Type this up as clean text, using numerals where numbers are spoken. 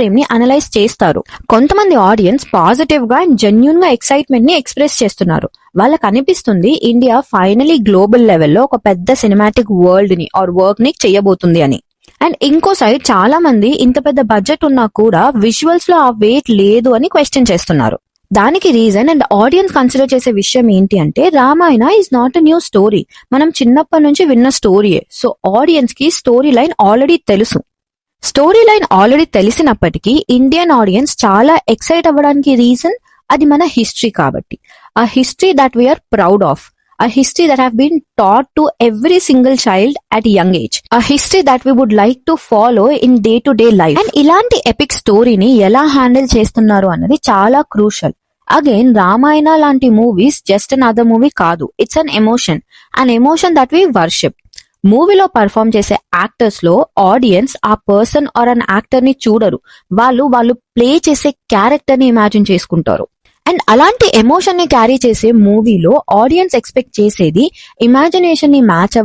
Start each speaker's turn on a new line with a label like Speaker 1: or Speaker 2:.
Speaker 1: Frame ని analyse చేస్తారు. కొంతమంది ఆడియన్స్ పాజిటివ్ గా అండ్ జెన్యూన్ గా ఎక్సైట్మెంట్ ని ఎక్స్ప్రెస్ చేస్తున్నారు. వాళ్ళకి అనిపిస్తుంది ఇండియా ఫైనలీ గ్లోబల్ లెవెల్లో ఒక పెద్ద సినిమాటిక్ వరల్డ్ ని ఆర్ వర్క్ ని చేయబోతుంది అని. అండ్ ఇంకో సైడ్ చాలా మంది ఇంత పెద్ద బడ్జెట్ ఉన్నా కూడా విజువల్స్ లో ఆ వెయిట్ లేదు అని క్వశ్చన్ చేస్తున్నారు. దానికి రీజన్ అండ్ ఆడియన్స్ కన్సిడర్ చేసే విషయం ఏంటి అంటే, Ramayana is not a new story. మనం చిన్నప్పటి నుంచి విన్న స్టోరీయే. సో ఆడియన్స్ కి స్టోరీ లైన్ ఆల్రెడీ తెలుసు. స్టోరీ లైన్ ఆల్రెడీ తెలిసినప్పటికీ ఇండియన్ ఆడియన్స్ చాలా ఎక్సైట్ అవ్వడానికి రీజన్ అది మన హిస్టరీ కాబట్టి. ఆ history that we are proud of. A history that have been taught to every single child at a young age. A history that we would like to follow in day-to-day life. And ఇలాంటి epic స్టోరీని ఎలా handle చేస్తున్నారు అన్నది చాలా crucial. Again Ramayana లాంటి movies just another movie కాదు. It's an emotion that we worship. మూవీలో perform చేసే యాక్టర్స్ లో ఆడియన్స్ ఆ పర్సన్ ఆర్ అన్ యాక్టర్ ని చూడరు. వాళ్ళు ప్లే చేసే క్యారెక్టర్ ని ఇమాజిన్ చేసుకుంటారు. అండ్ అలాంటి ఎమోషన్ ని క్యారీ చేసే మూవీలో ఆడియన్స్ ఎక్స్పెక్ట్ చేసేది ఇమాజినేషన్ ని మ్యాచ్